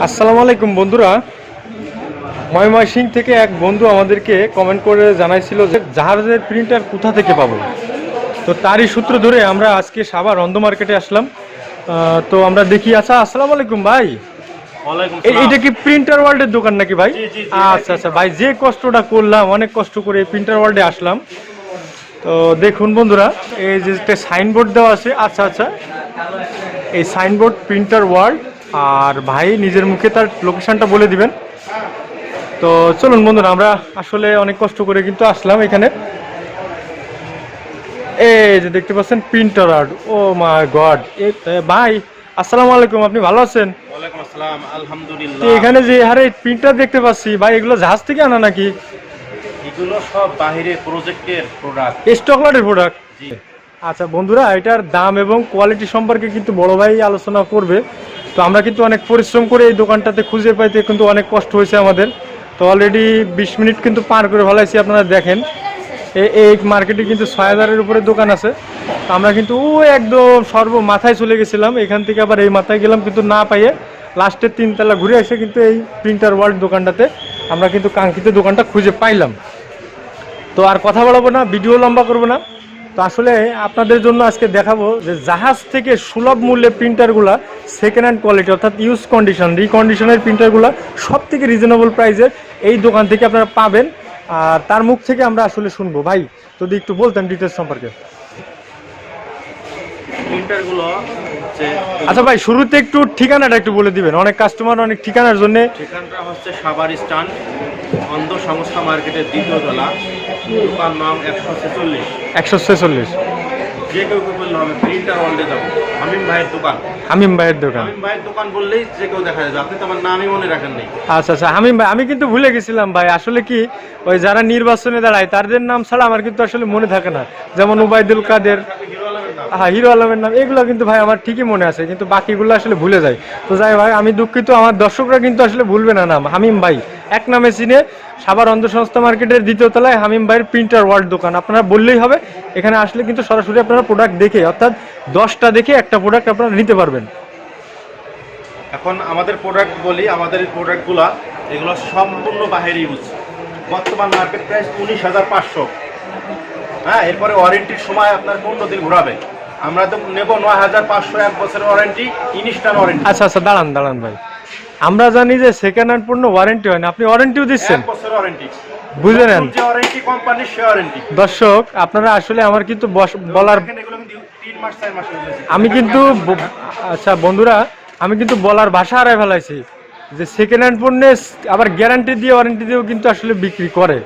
আসসালামু আলাইকুম বন্ধুরা। ময়মনসিংহ থেকে এক বন্ধু আমাদেরকে কমেন্ট করে জানাইছিল যে জাহাজের প্রিন্টার কোথা থেকে পাবো। তো তারই সূত্র ধরে আমরা আজকে সাভার অন্ধ মার্কেটে আসলাম। তো আমরা দেখি। আচ্ছা, আসসালামু আলাইকুম ভাই। এইটা কি প্রিন্টার ওয়ার্ল্ডের দোকান নাকি ভাই? আচ্ছা আচ্ছা ভাই, যে কষ্টটা করলাম, অনেক কষ্ট করে প্রিন্টার ওয়ার্ল্ডে আসলাম। তো দেখুন বন্ধুরা, এই যে একটা সাইনবোর্ড দেওয়া আছে। আচ্ছা আচ্ছা, এই সাইনবোর্ড প্রিন্টার ওয়ার্ল্ড। আর ভাই নিজের মুখে তার লোকেশনটা বলে দিবেন। তো চলুন বন্ধুরা, আমরা আসলে অনেক কষ্ট করে কিন্তু আসলাম এখানে। এই যে দেখতে পাচ্ছেন প্রিন্টার ওয়ার্ল্ড। ও মাই গড। ভাই আসসালামু আলাইকুম, আপনি ভালো আছেন? ওয়ালাইকুম আসসালাম, আলহামদুলিল্লাহ। এখানে যে হারে প্রিন্টার দেখতে পাচ্ছি ভাই, এগুলো জাহাজ থেকে আনা নাকি? এগুলো সব বাইরে প্রজেক্টের প্রোডাক্ট, স্টকলারের প্রোডাক্ট। জি। আচ্ছা বন্ধুরা, এটার দাম এবং কোয়ালিটি সম্পর্কে কিন্তু বড় ভাই আলোচনা করবে। তো আমরা কিন্তু অনেক পরিশ্রম করে এই দোকানটাতে খুঁজে পাইতে কিন্তু অনেক কষ্ট হয়েছে আমাদের। তো অলরেডি 20 মিনিট কিন্তু পার করে ফেলাইছি। আপনারা দেখেন এই মার্কেটে কিন্তু 6000-এর উপরে দোকান আছে। তো আমরা কিন্তু একদম মাথায় চলে গেছিলাম, এখান থেকে আবার এই মাথায় গেলাম, কিন্তু না পাইয়ে লাস্টের 3 তলা ঘুরে এসে কিন্তু এই প্রিন্টার ওয়ার্ল্ড দোকানটাতে আমরা কিন্তু কাঙ্ক্ষিত দোকানটা খুঁজে পাইলাম। তো আর কথা বলবো না, ভিডিও লম্বা করবো না। তো আসলে আপনাদের জন্য আজকে দেখাবো যে জাহাজ থেকে সুলভ মূল্যে প্রিন্টারগুলা সেকেন্ড হ্যান্ড কোয়ালিটি, অর্থাৎ ইউজ কন্ডিশন, রিকন্ডিশনের প্রিন্টারগুলো সব থেকে রিজনেবল প্রাইসের এই দোকান থেকে আপনারা পাবেন। আর তার মুখ থেকে আমরা আসলে শুনবো। ভাই যদি একটু বলতেন ডিটেলস সম্পর্কে। প্রিন্টারগুলো আচ্ছা ভাই, শুরুতে একটু ঠিকানাটা একটু বলে দিবেন, অনেক কাস্টমার অনেক ঠিকানার জন্য। ঠিকানাটা হচ্ছে সাভার স্ট্যান্ড, অন্ধ সংস্থা মার্কেটের 2য় তলা, দোকান নাম 146। 146। যে কেউ বললে হবে প্রিন্টার ওয়ার্ল্ডে যাবো, হামিম ভাইয়ের দোকান। হামিম ভাইয়ের দোকান। হামিম ভাইয়ের দোকান বললেই যে কেউ দেখা যাবে। আপনি তো আমার নামই মনে রাখেন নাই। আচ্ছা আচ্ছা, হামিম ভাই, আমি কিন্তু ভুলে গেছিলাম ভাই। আসলে কি, ওই যারা নির্বাচনে দাঁড়ায় তাদের নাম ছাড়া আমার কিন্তু আসলে মনে থাকে না। যেমন উবাইদুল কাদের, হ্যাঁ, হিরো আলমের নাম, এগুলো কিন্তু ভাই আমার ঠিকই মনে আছে, কিন্তু বাকিগুলো আসলে ভুলে যায়। তো যাই ভাই, আমি দুঃখিত, আমার দর্শকরা কিন্তু আসলে ভুলবে না নাম। হামিম ভাই এক নামে চিনে, সাভার অন্ধ সংস্থা মার্কেটের 2য় তলায় হামিম ভাইয়ের প্রিন্টার ওয়ার্ল্ড দোকান। আপনারা বললেই হবে, এখানে আসলে কিন্তু সরাসরি আপনারা প্রোডাক্ট দেখে, অর্থাৎ 10টা দেখে একটা প্রোডাক্ট আপনারা নিতে পারবেন। এখন আমাদের প্রোডাক্ট বলি, আমাদের এই প্রোডাক্টগুলো এগুলো সম্পূর্ণ বাহিরে ইউজ। বর্তমান মার্কেট প্রাইস 19,500। হ্যাঁ, এরপরে ওয়ারেন্টির সময় আপনার 15 দিন ঘোরাবে। আমরা তো নেব 9,500, 1 বছরের ওয়ারেন্টি, ইনস্ট্যান্ট ওয়ারেন্টি। আচ্ছা আচ্ছা, দাঁড়ান ভাই, আমরা জানি যে সেকেন্ড হ্যান্ড পণ্য ওয়ারেন্টি হয় না, আপনি ওয়ারেন্টিও দিচ্ছেন? 1 বছরের ওয়ারেন্টি, বুঝে নেন। যে ওয়ারেন্টি কোম্পানির সে ওয়ারেন্টি। দর্শক আপনারা আসলে, আমার কিন্তু বলার, এগুলো কিন্তু 3 মাস 4 মাস হয়ে গেছে। আমি কিন্তু আচ্ছা বন্ধুরা, আমি কিন্তু বলার ভাষা হারাই ফেলাইছি যে সেকেন্ড হ্যান্ড পণ্যে আবার গ্যারান্টি দিয়ে ওয়ারেন্টি দিয়েও কিন্তু আসলে বিক্রি করে।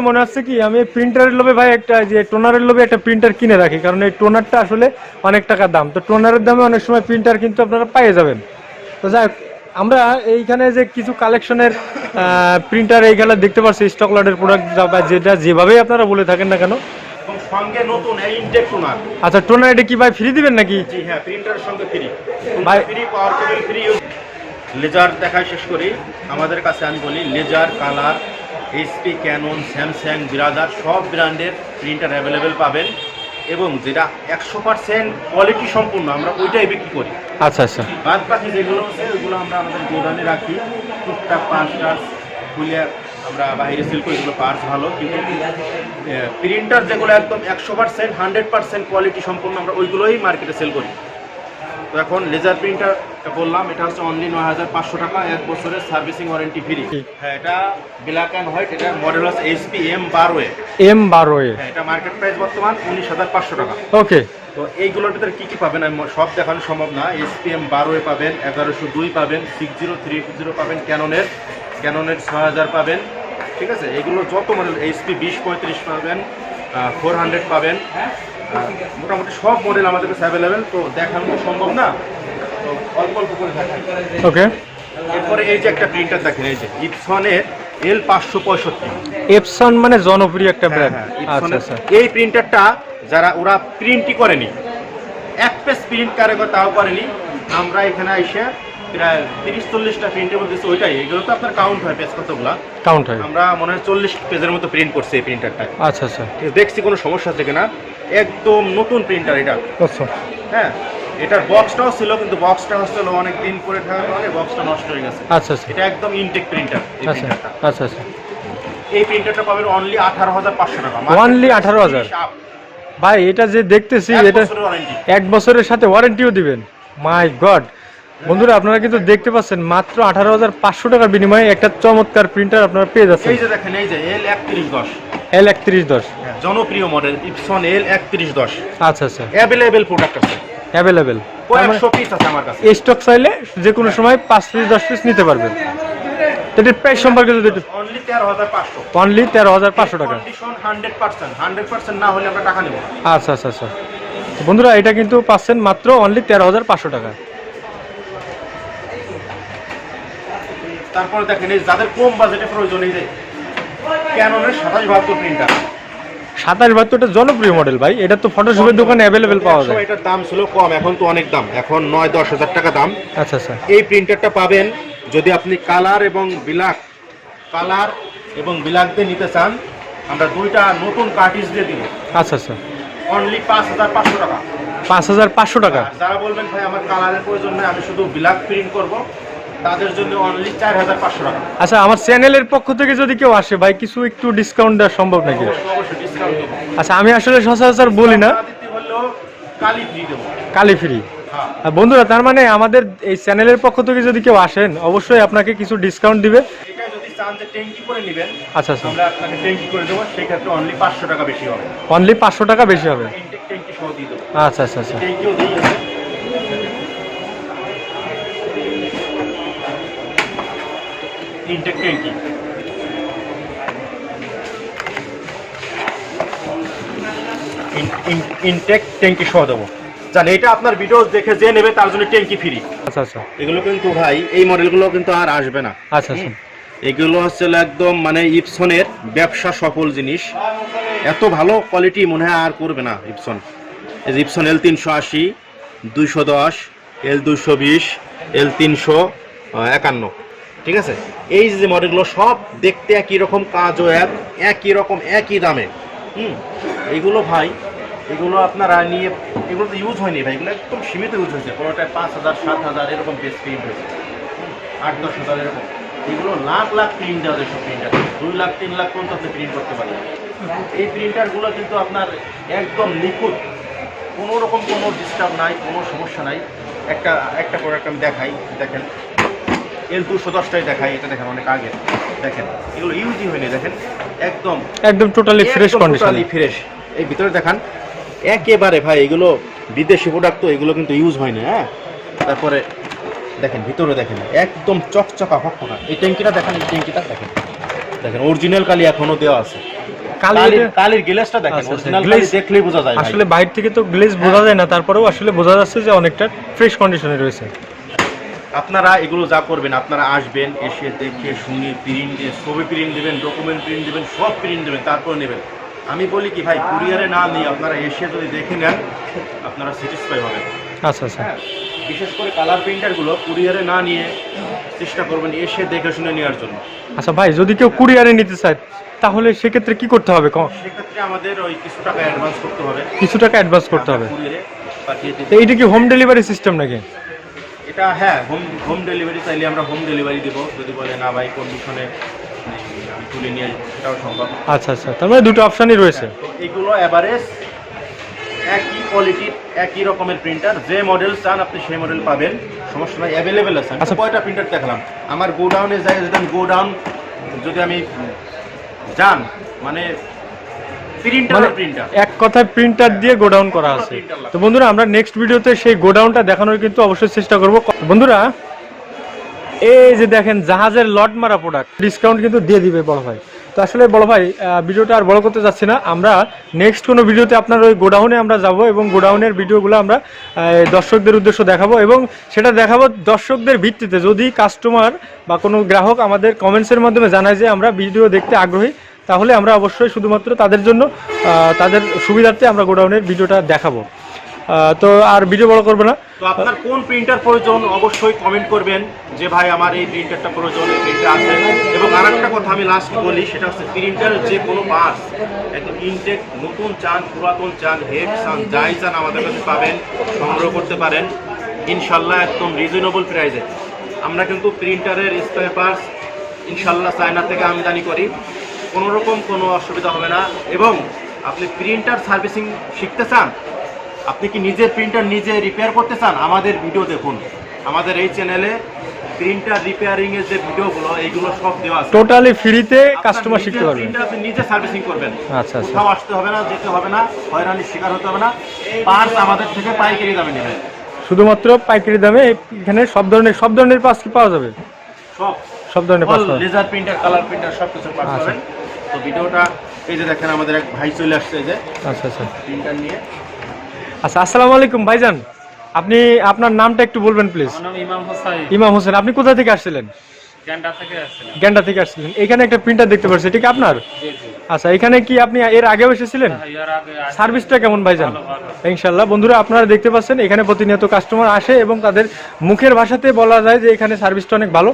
মনে হচ্ছে কি, আমি প্রিন্টারের লোভে ভাই একটা যে টোনারের লোভে একটা প্রিন্টার কিনে রাখি, কারণ এই টোনারটা আসলে অনেক টাকা দাম। তো টোনারের দামে অনেক সময় প্রিন্টার কিন্তু আপনারা পেয়ে যাবেন। তো যাই হোক, আমরা এইখানে যে কিছু কালেকশনের প্রিন্টার এইখানে দেখতে পাচ্ছি, স্টক লটের প্রোডাক্ট, যেটা যেভাবেই আপনারা বলে থাকেন না কেন। সঙ্গে নতুন এই ইনটেক টোনার। আচ্ছা, টোনার এটা কি ভাই ফ্রি দিবেন নাকি? জি হ্যাঁ, প্রিন্টারের সঙ্গে ফ্রি ভাই। Free power cable free. Laser দেখায় শেষ করি। আমাদের কাছে আমি বলি laser, colour, HP, Canon, Samsung, brother সব ব্র্যান্ডের প্রিন্টার অ্যাভেলেবেল পাবেন, এবং যেটা 100% কোয়ালিটি সম্পূর্ণ আমরা ওইটাই বিক্রি করি। আচ্ছা আচ্ছা, বাদ বাকি যেগুলো আছে ওগুলো আমরা আমাদের গোডাউনে রাখি, টুকটাক পার্টস খুলে আমরা বাইরে সেল করি। এগুলো পার্টস ভালো, কিন্তু প্রিন্টার যেগুলো একদম 100% 100% কোয়ালিটি সম্পূর্ণ আমরা ওইগুলোই মার্কেটে সেল করি। তো এখন লেজার প্রিন্টারটা বললাম, এটা হচ্ছে অনলি 9,500 টাকা, 1 বছরের সার্ভিসিং ওয়ারেন্টি ফ্রি। হ্যাঁ, এটা ব্ল্যাক অ্যান্ড হোয়াইট, এটা মডেল হচ্ছে এইচপি M12। হ্যাঁ, এটা মার্কেট প্রাইস বর্তমান 19,500 টাকা। ওকে। তো এইগুলোর ভিতরে কী কী পাবেন আমি সব দেখানো সম্ভব না। এইচপি M12 পাবেন, 1102 পাবেন, 6030 পাবেন, ক্যাননের 6000 পাবেন। ঠিক আছে, এগুলো যত মডেল, এইচপি 2035 পাবেন, 400 পাবেন। মোটামুটি সব মডেল আমাদের কাছে অ্যাভেলেবেল। তো দেখানো তো সম্ভব না, তো অল্প অল্প করে দেখাই। ওকে। এরপরে এই যে একটা প্রিন্টার দেখেন, এই যে ইপসনের L565। এপসন মানে জনপ্রিয় একটা ব্র্যান্ড। আচ্ছা আচ্ছা, এই প্রিন্টারটা যারা ওরা প্রিন্টই করেনি, 1 পেজ প্রিন্ট কারে তাও করেনি, আমরা এখানে এসে প্রায় 30-40টা প্রিন্টের মধ্যে ওইটাই। এগুলো তো আপনার কাউন্ট হয়, পেজ কতগুলা কাউন্ট হয়। আমরা মনে হয় 40 পেজের মতো প্রিন্ট করছি এই প্রিন্টারটা। আচ্ছা আচ্ছা, দেখছি কোনো সমস্যা আছে কিনা। একদম নতুন প্রিন্টার এটা। আচ্ছা। হ্যাঁ, এটার বক্সটাও ছিল, কিন্তু বক্সটা হচ্ছে অনেক দিন পরে থাকার কারণে বক্সটা নষ্ট হয়ে গেছে। আচ্ছা আচ্ছা এটা একদম ইনটেক প্রিন্টার। এই আচ্ছা প্রিন্টারটা, আচ্ছা আচ্ছা, এই প্রিন্টারটা পাবেন অনলি 18,500 টাকা। অনলি 18,000। ভাই এটা যে দেখতেছি এটা 1 বছরের সাথে ওয়ারেন্টিও দিবেন। মাই গড বন্ধুরা, আপনারা কিন্তু দেখতে পাচ্ছেন মাত্র 18,500 টাকার বিনিময়ে একটা চমৎকার প্রিন্টার আপনারা পেয়ে যাচ্ছেন। এই যে দেখেন, এই যে L3110, L3110 জনপ্রিয় মডেল ইপসন L3110। আচ্ছা আচ্ছা, অ্যাভেলেবেল প্রোডাক্ট আছে, অ্যাভেলেবেল, কয়েকশো পিস আছে আমার কাছে। স্টক চাইলে যে কোনো সময় 5 পিস 10 পিস নিতে পারবেন। এটার প্রাইস সম্পর্কে যদি অনলি 13,500, অনলি 13,500 টাকা। কন্ডিশন 100% না হলে আমরা টাকা নেব। আচ্ছা আচ্ছা আচ্ছা, তো বন্ধুরা এটা কিন্তু পাচ্ছেন মাত্র অনলি 13,500 টাকা। তারপরে দেখেন, এই যাদের কম বাজেটে প্রয়োজন, এই যে ক্যাননের 2772 প্রিন্টার। 2772টা জনপ্রিয় মডেল ভাই, এটা তো ফটোশপের দোকানে অ্যাভেলেবেল পাওয়া যায়। এটার দাম ছিল কম, এখন তো অনেক দাম, এখন 9-10 হাজার টাকা দাম। আচ্ছা আচ্ছা, এই প্রিন্টারটা পাবেন যদি আপনি কালার এবং বিলাক দিয়ে নিতে চান, আমরা দুইটা নতুন কার্টিজ দিয়ে দিব। আচ্ছা আচ্ছা, অনলি 5,500 টাকা। 5,500 টাকা। যারা বলবেন ভাই আমার কালারের প্রয়োজন নেই, আমি শুধু বিলাক প্রিন্ট করব, তাদের জন্য অনলি 4,500 টাকা। আচ্ছা, আমার চ্যানেলের পক্ষ থেকে যদি কেউ আসে ভাই, কিছু একটু ডিসকাউন্ট দেওয়া সম্ভব নাকি? অবশ্যই ডিসকাউন্ট দেব। আচ্ছা, আমি আসলে সচরাচর বলি না, দিতে হলো কালি ফ্রি দেব। কালি ফ্রি। হ্যাঁ বন্ধুরা, তার মানে আমাদের এই চ্যানেলের পক্ষ থেকে যদি কেউ আসেন, অবশ্যই আপনাকে কিছু ডিসকাউন্ট দিবে। এটা যদি চান যে ট্যাঙ্কি করে নেবেন, আচ্ছা আচ্ছা, আমরা আপনাকে ট্যাঙ্কি করে দেবো, সেই ক্ষেত্রে অনলি 500 টাকা বেশি হবে। অনলি 500 টাকা বেশি হবে। ইনটেক ট্যাঙ্কি সহ দিয়ে দেবো। আচ্ছা আচ্ছা আচ্ছা, ট্যাঙ্কিও দিয়ে আছে। ইনটেক ট্যাঙ্কি, ইনটেক ট্যাঙ্কি সহ দেবো। জান, এটা আপনার ভিডিও দেখে যে নেবে তার জন্য ট্যাঙ্কি ফ্রি। আচ্ছা আচ্ছা, এগুলো কিন্তু ভাই, এই মডেলগুলো কিন্তু আর আসবে না। আচ্ছা আচ্ছা, এগুলো হচ্ছে একদম মানে ইপসনের ব্যবসা সফল জিনিস, এত ভালো কোয়ালিটি মনে হয় আর করবে না ইপসন। এই যে ইপসন L380, 210, L220, L351, ঠিক আছে? এই যে মডেলগুলো সব দেখতে একই রকম, কাজও একই রকম, একই দামে। এইগুলো ভাই, এগুলো আপনারা নিয়ে, এগুলো তো ইউজ হয়নি ভাই, এগুলো একদম সীমিত ইউজ হয়েছে। কোনোটায় 5,000, 7,000 এরকম বেশ প্রিন্ট হয়েছে, 8-10 হাজার এরকম। এগুলো লাখ লাখ প্রিন্ট দেওয়া যায়, সব প্রিন্টার 2 লাখ 3 লাখ পর্যন্ত আপনি প্রিন্ট করতে পারেন। এই প্রিন্টারগুলো কিন্তু আপনার একদম নিখুঁত, কোনো রকম কোনো ডিস্টার্ব নাই, কোনো সমস্যা নাই। একটা প্রোডাক্ট আমি দেখাই, দেখেন L210টাই দেখাই, এটা দেখেন অনেক আগে, দেখেন এগুলো ইউজই হয়নি, দেখেন একদম totally fresh condition, totally fresh. এই ভিতরে দেখান একেবারে ভাই, এগুলো বিদেশি প্রোডাক্ট তো, এগুলো কিন্তু ইউজ হয়নি। হ্যাঁ, তারপরে দেখেন ভিতরে, দেখেন একদম চকচকা ফকফকা। এই ট্যাঙ্কিটা দেখেন, এই ট্যাঙ্কিটা দেখেন, দেখেন অরিজিনাল কালি এখনো দেওয়া আছে। কালির গ্লেজটা দেখেন, অরিজিনাল কালি দেখলেই বোঝা যায়। আসলে বাইরে থেকে তো গ্লেজ বোঝা যায় না, তারপরেও আসলে বোঝা যাচ্ছে যে অনেকটা ফ্রেশ কন্ডিশনে রয়েছে। আপনারা এগুলো যা করবেন, আপনারা আসবেন, এসে দেখে শুনে প্রিন্ট দিয়ে, ছবি প্রিন্ট দেবেন, ডকুমেন্ট প্রিন্ট দেবেন, সব প্রিন্ট দেবেন, তারপর নেবেন। আমি বলি কি ভাই, কুরিয়ারে না নিয়ে আপনারা এসে যদি দেখে নেন, আপনারা স্যাটিসফাই হবেন। আচ্ছা আচ্ছা, বিশেষ করে কালার প্রিন্টারগুলো কুরিয়ারে না নিয়ে চেষ্টা করবেন এসে দেখে শুনে নেওয়ার জন্য। আচ্ছা ভাই, যদি কেউ কুরিয়ারে নিতে চায় তাহলে সেক্ষেত্রে কি করতে হবে? সেক্ষেত্রে আমাদের ওই কিছু টাকা অ্যাডভান্স করতে হবে। কিছু টাকা অ্যাডভান্স করতে হবে। কুরিয়ারে পাঠিয়ে দিতে। এইটা কি হোম ডেলিভারি সিস্টেম নাকি? এটা হ্যাঁ, হোম ডেলিভারি চাইলে আমরা হোম ডেলিভারি দেবো। যদি বলে না ভাই কন্ডিশনে আমি তুলে নিয়ে আসবো, সেটাও সম্ভব। আচ্ছা আচ্ছা, তার মানে দুটো অপশনই রয়েছে। এগুলো এভারেজ একই কোয়ালিটির, একই রকমের প্রিন্টার, যে মডেল চান আপনি সেই মডেল পাবেন, সমস্যা নাই, অ্যাভেলেবেল আছে। আচ্ছা, কয়টা প্রিন্টার দেখালাম, আমার গোডাউনে যাই, গোডাউন যদি আমি যান, মানে প্রিন্টার, এক কথায় প্রিন্টার দিয়ে গোডাউন করা আছে। তো বন্ধুরা, আমরা নেক্সট ভিডিওতে সেই গোডাউনটা দেখানোর কিন্তু অবশ্যই চেষ্টা করব। বন্ধুরা, এই যে দেখেন জাহাজের লট মারা প্রোডাক্ট, ডিসকাউন্ট কিন্তু দিয়ে দিবে বড় ভাই। তো আসলে বড় ভাই, ভিডিওটা আর বড় করতে যাচ্ছি না, আমরা নেক্সট কোনো ভিডিওতে আপনার ওই গোডাউনে আমরা যাব এবং গোডাউনের ভিডিওগুলো আমরা দর্শকদের উদ্দেশ্য দেখাবো, এবং সেটা দেখাবো দর্শকদের ভিত্তিতে। যদি কাস্টমার বা কোনো গ্রাহক আমাদের কমেন্টসের মাধ্যমে জানায় যে আমরা ভিডিও দেখতে আগ্রহী, তাহলে আমরা অবশ্যই শুধুমাত্র তাদের জন্য, তাদের সুবিধার্থে আমরা গোডাউনের ভিডিওটা দেখাবো। তো আর ভিডিও বড় করবে না। তো আপনার কোন প্রিন্টার প্রয়োজন অবশ্যই কমেন্ট করবেন যে ভাই আমার এই প্রিন্টারটা প্রয়োজন, এই প্রিন্টার আছে। এবং আরেকটা কথা আমি লাস্ট বলি, সেটা হচ্ছে প্রিন্টারের যে কোনো পার্টস একদম ইনটেক, নতুন চান পুরাতন চান হেড চান যাই চান আমাদের কাছে পাবেন, সংগ্রহ করতে পারেন ইনশাল্লাহ একদম রিজনেবল প্রাইসে। আমরা কিন্তু প্রিন্টারের স্পেয়ার পার্টস ইনশাল্লাহ চায়না থেকে আমদানি করি, কোনো রকম কোনো অসুবিধা হবে না। এবং আপনি প্রিন্টার সার্ভিসিং শিখতে চান, আপনি কি নিজের প্রিন্টার নিজে রিপেয়ার করতে চান, আমাদের ভিডিও দেখুন। আমাদের এই চ্যানেলে প্রিন্টার রিপেয়ারিং এর যে ভিডিওগুলো এইগুলো সব দেওয়া আছে, টোটালি ফ্রিতে কাস্টমার শিখতে পারবে। প্রিন্টার আপনি নিজে সার্ভিসিং করবেন, আচ্ছা আচ্ছা, কোথাও আসতে হবে না, যেতে হবে না, হয়রানির শিকার হতে হবে না। পার্টস আমাদের থেকে পাইকারি দামে নেবেন, শুধুমাত্র পাইকারি দামে। এখানে সব ধরনের পার্টস কি পাওয়া যাবে? সব ধরনের parts, laser printer, colour printer সব কিছু পার্টস পাবেন। তো ভিডিওটা এই যে দেখেন আমাদের এক ভাই চলে আসছে এই যে আচ্ছা আচ্ছা প্রিন্টার নিয়ে। আচ্ছা, আসসালামু আলাইকুম ভাইজান, আপনি আপনার নামটা একটু বলবেন প্লিজ? আমার নাম ইমাম হোসাইন। ইমাম হোসেন, আপনি কোথা থেকে আসছিলেন? গ্যান্ডা থেকে আসছিলাম। গ্যান্ডা থেকে আসছিলেন। এখানে একটা প্রিন্টার দেখতে পাচ্ছি, এটা কি আপনার? জি জি। আচ্ছা, এখানে কি আপনি এর আগেও এসেছিলেন? এর আগে সার্ভিসটা কেমন ভাইজান? ভালো, ভালো। ইনশাআল্লাহ বন্ধুরা আপনারা দেখতে পাচ্ছেন এখানে প্রতিনিয়ত কাস্টমার আসে এবং তাদের মুখের ভাষাতে বলা যায় যে এখানে সার্ভিসটা অনেক ভালো।